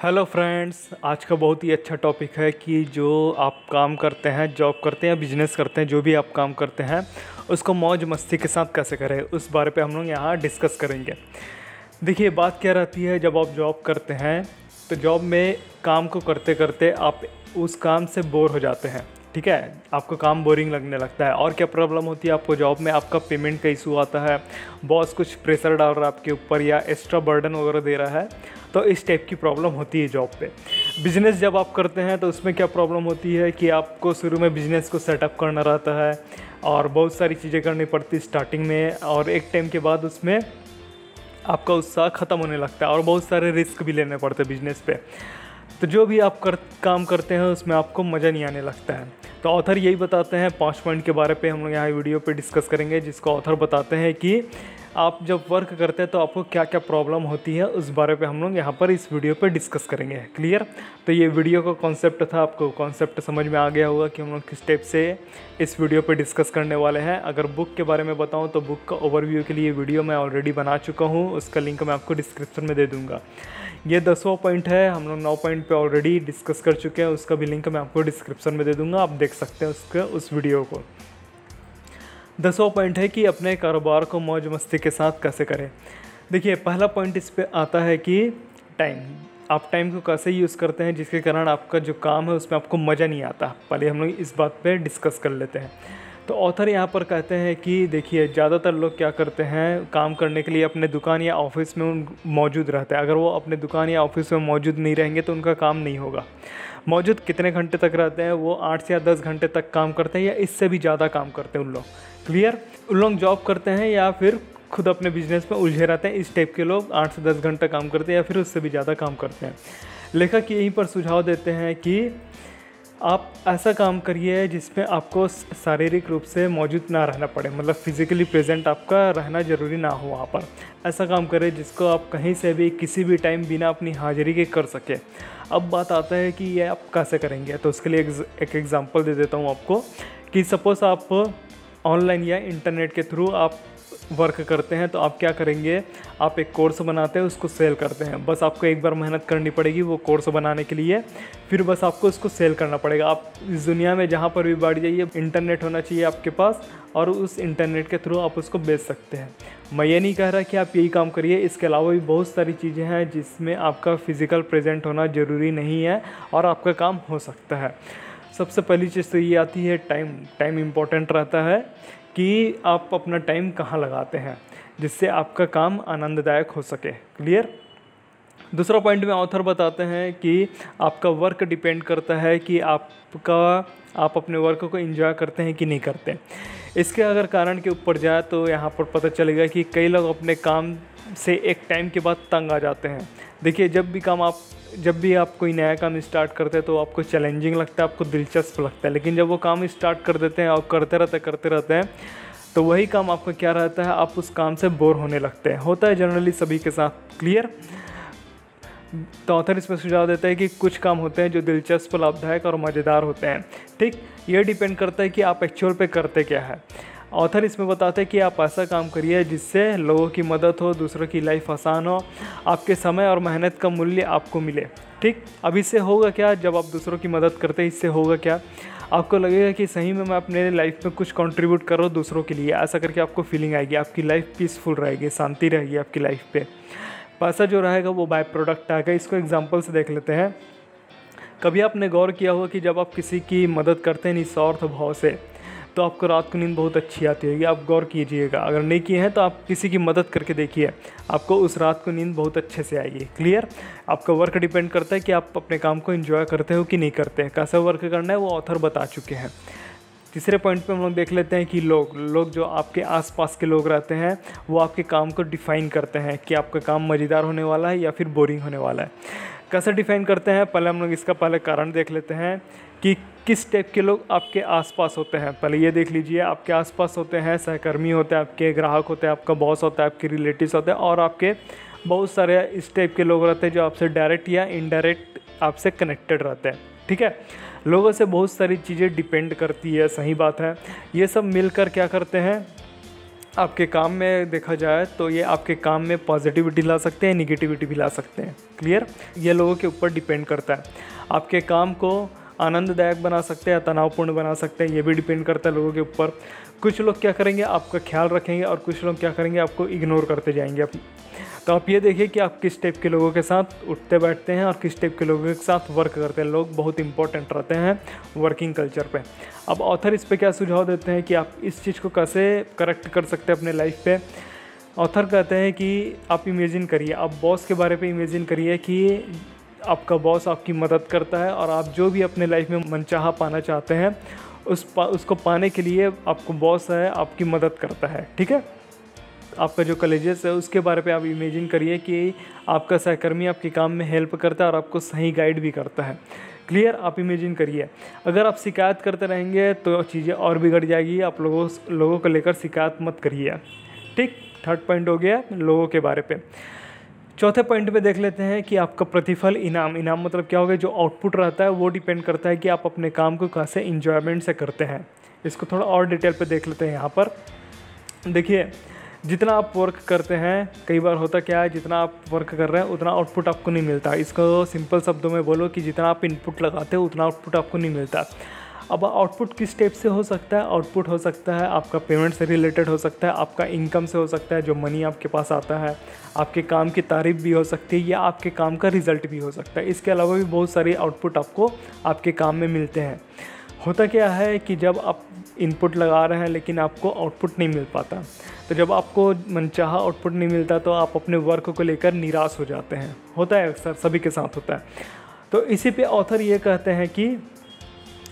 Hello friends, आज का बहुत ही अच्छा टॉपिक है कि जो आप काम करते हैं, जॉब करते हैं, बिजनेस करते हैं, जो भी आप काम करते हैं उसको मौज मस्ती के साथ कैसे करें, उस बारे पे हम लोग यहाँ डिस्कस करेंगे। देखिए, बात क्या रहती है, जब आप जॉब करते हैं तो जॉब में काम को करते करते आप उस काम से बोर हो जाते हैं। ठीक है, आपको काम बोरिंग लगने लगता है। और क्या प्रॉब्लम होती है आपको जॉब में, आपका पेमेंट का इशू आता है, बॉस कुछ प्रेशर डाल रहा है आपके ऊपर या एक्स्ट्रा बर्डन वगैरह दे रहा है, तो इस टाइप की प्रॉब्लम होती है जॉब पे। बिज़नेस जब आप करते हैं तो उसमें क्या प्रॉब्लम होती है कि आपको शुरू में बिज़नेस को सेटअप करना रहता है और बहुत सारी चीज़ें करनी पड़ती है स्टार्टिंग में, और एक टाइम के बाद उसमें आपका उत्साह ख़त्म होने लगता है और बहुत सारे रिस्क भी लेने पड़ते हैं बिज़नेस पे। तो जो भी आप काम करते हैं उसमें आपको मज़ा नहीं आने लगता है। तो ऑथर यही बताते हैं 5 पॉइंट के बारे पे हम लोग यहाँ वीडियो पे डिस्कस करेंगे, जिसको ऑथर बताते हैं कि आप जब वर्क करते हैं तो आपको क्या क्या प्रॉब्लम होती है, उस बारे पे हम लोग यहाँ पर इस वीडियो पे डिस्कस करेंगे। क्लियर? तो ये वीडियो का कॉन्सेप्ट था, आपको कॉन्सेप्ट समझ में आ गया होगा कि हम लोग किस टाइप से इस वीडियो पे डिस्कस करने वाले हैं। अगर बुक के बारे में बताऊँ तो बुक का ओवरव्यू के लिए वीडियो मैं ऑलरेडी बना चुका हूँ, उसका लिंक मैं आपको डिस्क्रिप्शन में दे दूँगा। ये 10वां पॉइंट है, हम लोग 9 पॉइंट पे ऑलरेडी डिस्कस कर चुके हैं, उसका भी लिंक मैं आपको डिस्क्रिप्शन में दे दूंगा, आप देख सकते हैं उस वीडियो को। 10वां पॉइंट है कि अपने कारोबार को मौज मस्ती के साथ कैसे करें। देखिए, पहला पॉइंट इस पे आता है कि टाइम। आप टाइम को कैसे यूज़ करते हैं जिसके कारण आपका जो काम है उसमें आपको मज़ा नहीं आता। पहले हम लोग इस बात पे डिस्कस कर लेते हैं। तो ऑथर यहाँ पर कहते हैं कि देखिए, ज़्यादातर लोग क्या करते हैं, काम करने के लिए अपने दुकान या ऑफिस में मौजूद रहते हैं। अगर वो अपने दुकान या ऑफिस में मौजूद नहीं रहेंगे तो उनका काम नहीं होगा। मौजूद कितने घंटे तक रहते हैं, वो 8 से या 10 घंटे तक काम करते हैं या इससे भी ज़्यादा काम करते हैं उन लोग। क्लियर? उन लोग जॉब करते हैं या फिर खुद अपने बिजनेस में उलझे रहते हैं। इस टाइप के लोग 8 से 10 घंटा काम करते हैं या फिर उससे भी ज़्यादा काम करते हैं। लेखक यहीं पर सुझाव देते हैं कि आप ऐसा काम करिए जिसमें आपको शारीरिक रूप से मौजूद ना रहना पड़े, मतलब फिज़िकली प्रेजेंट आपका रहना ज़रूरी ना हो वहाँ पर। ऐसा काम करें जिसको आप कहीं से भी किसी भी टाइम बिना अपनी हाजिरी के कर सके। अब बात आता है कि ये आप कैसे करेंगे, तो उसके लिए एक एग्ज़ाम्पल दे देता हूँ आपको कि सपोज़ आप ऑनलाइन या इंटरनेट के थ्रू आप वर्क करते हैं, तो आप क्या करेंगे, आप एक कोर्स बनाते हैं, उसको सेल करते हैं। बस आपको एक बार मेहनत करनी पड़ेगी वो कोर्स बनाने के लिए, फिर बस आपको उसको सेल करना पड़ेगा। आप इस दुनिया में जहाँ पर भी बढ़ जाइए, इंटरनेट होना चाहिए आपके पास और उस इंटरनेट के थ्रू आप उसको बेच सकते हैं। मैं ये नहीं कह रहा कि आप यही काम करिए, इसके अलावा भी बहुत सारी चीज़ें हैं जिसमें आपका फ़िज़िकल प्रेजेंट होना ज़रूरी नहीं है और आपका काम हो सकता है। सबसे पहली चीज़ तो ये आती है टाइम। टाइम इम्पोर्टेंट रहता है कि आप अपना टाइम कहाँ लगाते हैं जिससे आपका काम आनंददायक हो सके। क्लियर? दूसरा पॉइंट में ऑथर बताते हैं कि आपका वर्क डिपेंड करता है कि आप अपने वर्क को एंजॉय करते हैं कि नहीं करते। इसके अगर कारण के ऊपर जाए तो यहाँ पर पता चलेगा कि कई लोग अपने काम से एक टाइम के बाद तंग आ जाते हैं। देखिए, जब भी आप कोई नया काम स्टार्ट करते हैं तो आपको चैलेंजिंग लगता है, आपको दिलचस्प लगता है, लेकिन जब वो काम स्टार्ट कर देते हैं और करते रहते हैं तो वही काम आपका क्या रहता है, आप उस काम से बोर होने लगते हैं। होता है जनरली सभी के साथ। क्लियर? तो ऑथर इसमें सुझाव देता है कि कुछ काम होते हैं जो दिलचस्प, लाभदायक और मज़ेदार होते हैं। ठीक, ये डिपेंड करता है कि आप एक्चुअल पे करते क्या है। ऑथर इसमें बताते हैं कि आप ऐसा काम करिए जिससे लोगों की मदद हो, दूसरों की लाइफ आसान हो, आपके समय और मेहनत का मूल्य आपको मिले। ठीक, अब इससे होगा क्या, जब आप दूसरों की मदद करते हैं इससे होगा क्या, आपको लगेगा कि सही में मैं अपने लाइफ में कुछ कंट्रीब्यूट कर रहा हूँ दूसरों के लिए। ऐसा करके आपको फीलिंग आएगी, आपकी लाइफ पीसफुल रहेगी, शांति रहेगी आपकी लाइफ पे। पैसा जो रहेगा वो बाय प्रोडक्ट आएगा। इसको एग्जांपल से देख लेते हैं। कभी आपने गौर किया होगा कि जब आप किसी की मदद करते हैं निस्वार्थ भाव से तो आपको रात को नींद बहुत अच्छी आती होगी। आप गौर कीजिएगा, अगर नहीं किए हैं तो आप किसी की मदद करके देखिए, आपको उस रात को नींद बहुत अच्छे से आएगी। क्लियर? आपका वर्क डिपेंड करता है कि आप अपने काम को एंजॉय करते हो कि नहीं करते हैं। कैसा वर्क करना है वो ऑथर बता चुके हैं। तीसरे पॉइंट पे हम लोग देख लेते हैं कि लोग जो आपके आसपास के लोग रहते हैं वो आपके काम को डिफ़ाइन करते हैं कि आपका काम मज़ेदार होने वाला है या फिर बोरिंग होने वाला है। कैसे डिफ़ाइन करते हैं, पहले हम लोग इसका पहले कारण देख लेते हैं कि किस टाइप के लोग आपके आसपास होते हैं। पहले ये देख लीजिए, आपके आसपास होते हैं सहकर्मी होते हैं, आपके ग्राहक होते हैं, आपका बॉस होता है, आपके रिलेटिव्स होते हैं और आपके बहुत सारे इस टाइप के लोग रहते हैं जो आपसे डायरेक्ट या इनडायरेक्ट आपसे कनेक्टेड रहते हैं। ठीक है, लोगों से बहुत सारी चीज़ें डिपेंड करती है, सही बात है। ये सब मिलकर क्या करते हैं, आपके काम में देखा जाए तो ये आपके काम में पॉजिटिविटी ला सकते हैं, निगेटिविटी भी ला सकते हैं। क्लियर? ये लोगों के ऊपर डिपेंड करता है। आपके काम को आनंददायक बना सकते हैं, तनावपूर्ण बना सकते हैं, ये भी डिपेंड करता है लोगों के ऊपर। कुछ लोग क्या करेंगे, आपका ख्याल रखेंगे, और कुछ लोग क्या करेंगे, आपको इग्नोर करते जाएंगे। तो आप ये देखिए कि आप किस टाइप के लोगों के साथ उठते बैठते हैं और किस टाइप के लोगों के साथ वर्क करते हैं। लोग बहुत इंपॉर्टेंट रहते हैं वर्किंग कल्चर पे। अब ऑथर इस पे क्या सुझाव देते हैं कि आप इस चीज़ को कैसे करेक्ट कर सकते हैं अपने लाइफ पे। ऑथर कहते हैं कि आप इमेजिन करिए, आप बॉस के बारे पे इमेजिन करिए कि आपका बॉस आपकी मदद करता है और आप जो भी अपने लाइफ में मनचाहा पाना चाहते हैं उसको पाने के लिए आपको बॉस है आपकी मदद करता है। ठीक है? आपका जो कॉलेजेस है उसके बारे पे आप इमेजिन करिए कि आपका सहकर्मी आपके काम में हेल्प करता है और आपको सही गाइड भी करता है। क्लियर? आप इमेजिन करिए। अगर आप शिकायत करते रहेंगे तो चीज़ें और बिगड़ जाएगी। आप लोगों को लेकर शिकायत मत करिए। ठीक? थर्ड पॉइंट हो गया लोगों के बारे पे। चौथे पॉइंट पे देख लेते हैं कि आपका प्रतिफल इनाम मतलब क्या होगा, जो आउटपुट रहता है वो डिपेंड करता है कि आप अपने काम को कैसे इंजॉयमेंट से करते हैं। इसको थोड़ा और डिटेल पे देख लेते हैं। यहाँ पर देखिए, जितना आप वर्क करते हैं, कई बार होता क्या है, जितना आप वर्क कर रहे हैं उतना आउटपुट आपको नहीं मिलता। इसको सिंपल शब्दों में बोलो कि जितना आप इनपुट लगाते हो उतना आउटपुट आपको नहीं मिलता। अब आउटपुट किस टाइप से हो सकता है? आउटपुट हो सकता है आपका पेमेंट से रिलेटेड हो सकता है, आपका इनकम से हो सकता है, जो मनी आपके पास आता है, आपके काम की तारीफ भी हो सकती है, या आपके काम का रिजल्ट भी हो सकता है। इसके अलावा भी बहुत सारी आउटपुट आपको आपके काम में मिलते हैं। होता क्या है कि जब आप इनपुट लगा रहे हैं लेकिन आपको आउटपुट नहीं मिल पाता, तो जब आपको मनचाहा आउटपुट नहीं मिलता तो आप अपने वर्क को लेकर निराश हो जाते हैं। होता है अक्सर, सभी के साथ होता है। तो इसी पे ऑथर ये कहते हैं कि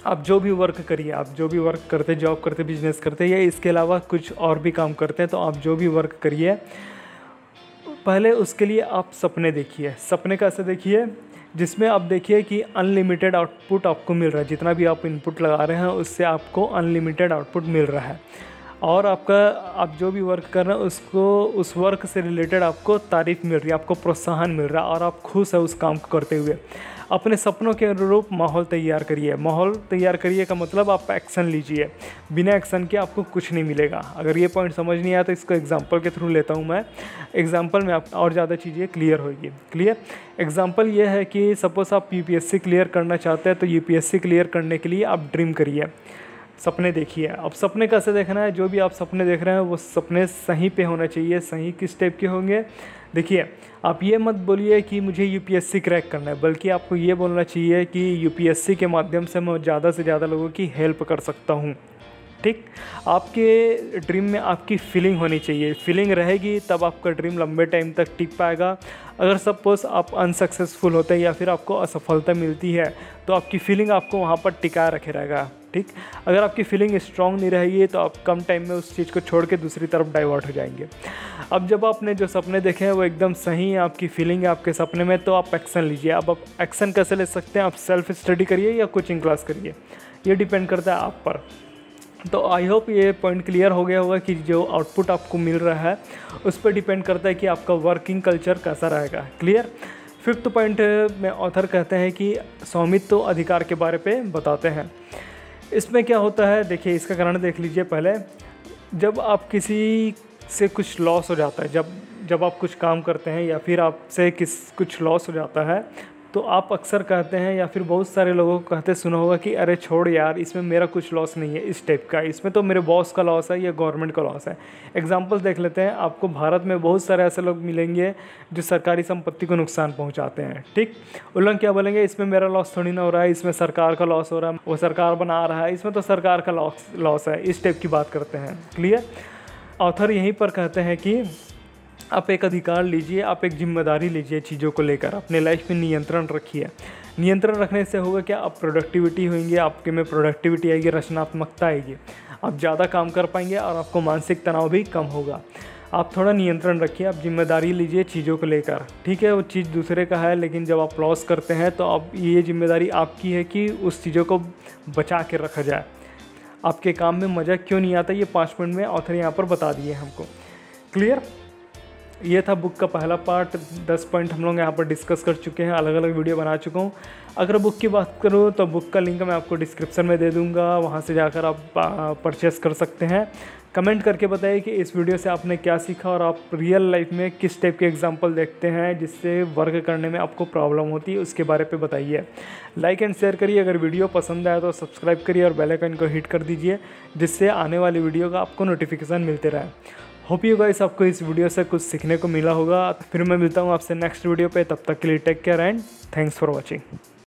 आप जो भी वर्क करिए, आप जो भी वर्क करते, जॉब करते, बिजनेस करते या इसके अलावा कुछ और भी काम करते हैं, तो आप जो भी वर्क करिए पहले उसके लिए आप सपने देखिए। सपने कैसे देखिए? जिसमें आप देखिए कि अनलिमिटेड आउटपुट आपको मिल रहा है। जितना भी आप इनपुट लगा रहे हैं उससे आपको अनलिमिटेड आउटपुट मिल रहा है, और आप जो भी वर्क कर रहे हैं उसको, उस वर्क से रिलेटेड आपको तारीफ़ मिल रही है, आपको प्रोत्साहन मिल रहा है और आप खुश है उस काम को करते हुए। अपने सपनों के अनुरूप माहौल तैयार करिए। माहौल तैयार करिए का मतलब आप एक्शन लीजिए। बिना एक्शन के आपको कुछ नहीं मिलेगा। अगर ये पॉइंट समझ नहीं आया तो इसको एग्जांपल के थ्रू लेता हूँ मैं। एग्जांपल में आप और ज़्यादा चीज़ें क्लियर होगी। क्लियर? एग्जांपल ये है कि सपोज़ आप यूपीएससी क्लियर करना चाहते हैं, तो यूपीएससी क्लियर करने के लिए आप ड्रीम करिए, सपने देखिए। अब सपने कैसे देखना है? जो भी आप सपने देख रहे हैं वो सपने सही पे होना चाहिए। सही किस टाइप के होंगे? देखिए, आप ये मत बोलिए कि मुझे यूपीएससी क्रैक करना है, बल्कि आपको ये बोलना चाहिए कि यूपीएससी के माध्यम से मैं ज़्यादा से ज़्यादा लोगों की हेल्प कर सकता हूँ। ठीक? आपके ड्रीम में आपकी फीलिंग होनी चाहिए। फीलिंग रहेगी तब आपका ड्रीम लंबे टाइम तक टिक पाएगा। अगर सपोज़ आप अनसक्सेसफुल होते हैं या फिर आपको असफलता मिलती है, तो आपकी फीलिंग आपको वहाँ पर टिकाए रखे रहेगा। ठीक? अगर आपकी फीलिंग स्ट्रांग नहीं रहेगी तो आप कम टाइम में उस चीज़ को छोड़ के दूसरी तरफ डाइवर्ट हो जाएंगे। अब जब आपने जो सपने देखे हैं वो एकदम सही है, आपकी फीलिंग है आपके सपने में, तो आप एक्शन लीजिए। अब आप एक्शन कैसे ले सकते हैं? आप सेल्फ स्टडी करिए या कोचिंग क्लास करिए, ये डिपेंड करता है आप पर। तो आई होप ये पॉइंट क्लियर हो गया होगा कि जो आउटपुट आपको मिल रहा है उस पर डिपेंड करता है कि आपका वर्किंग कल्चर कैसा रहेगा। क्लियर? फिफ्थ पॉइंट में ऑथर कहते हैं कि स्वामित्व अधिकार के बारे पे बताते हैं। इसमें क्या होता है, देखिए इसका कारण देख लीजिए पहले। जब आप किसी से कुछ लॉस हो जाता है, जब आप कुछ काम करते हैं या फिर आपसे कुछ लॉस हो जाता है, तो आप अक्सर कहते हैं या फिर बहुत सारे लोगों को कहते सुना होगा कि अरे छोड़ यार, इसमें मेरा कुछ लॉस नहीं है इस टाइप का, इसमें तो मेरे बॉस का लॉस है या गवर्नमेंट का लॉस है। एग्जांपल देख लेते हैं। आपको भारत में बहुत सारे ऐसे लोग मिलेंगे जो सरकारी संपत्ति को नुकसान पहुंचाते हैं। ठीक? उन लोग क्या बोलेंगे, इसमें मेरा लॉस थोड़ी ना हो रहा है, इसमें सरकार का लॉस हो रहा है, वो सरकार बना रहा है, इसमें तो सरकार का लॉस है, इस टाइप की बात करते हैं। क्लियर? ऑथर यहीं पर कहते हैं कि आप एक अधिकार लीजिए, आप एक जिम्मेदारी लीजिए चीज़ों को लेकर, अपने लाइफ में नियंत्रण रखिए। नियंत्रण रखने से होगा क्या, आप प्रोडक्टिविटी होंगे, आपके में प्रोडक्टिविटी आएगी, रचनात्मकता आएगी, आप ज़्यादा काम कर पाएंगे और आपको मानसिक तनाव भी कम होगा। आप थोड़ा नियंत्रण रखिए, आप जिम्मेदारी लीजिए चीज़ों को लेकर। ठीक है, वो चीज़ दूसरे का है, लेकिन जब आप लॉस करते हैं तो अब ये जिम्मेदारी आपकी है कि उस चीज़ों को बचा के रखा जाए। आपके काम में मज़ा क्यों नहीं आता, ये 5 मिनट में ऑथर यहाँ पर बता दिए हमको। क्लियर? ये था बुक का पहला पार्ट। 10 पॉइंट हम लोग यहाँ पर डिस्कस कर चुके हैं, अलग अलग वीडियो बना चुका हूँ। अगर बुक की बात करूँ तो बुक का लिंक मैं आपको डिस्क्रिप्शन में दे दूँगा, वहाँ से जाकर आप परचेस कर सकते हैं। कमेंट करके बताइए कि इस वीडियो से आपने क्या सीखा और आप रियल लाइफ में किस टाइप के एग्जाम्पल देखते हैं जिससे वर्क करने में आपको प्रॉब्लम होती है, उसके बारे पे बताइए। लाइक एंड शेयर करिए, अगर वीडियो पसंद आया तो सब्सक्राइब करिए और बेल आइकन को हिट कर दीजिए, जिससे आने वाली वीडियो का आपको नोटिफिकेशन मिलते रहे। होप यू गाइस आपको इस वीडियो से कुछ सीखने को मिला होगा। फिर मैं मिलता हूँ आपसे नेक्स्ट वीडियो पे, तब तक के लिए take care and thanks for watching.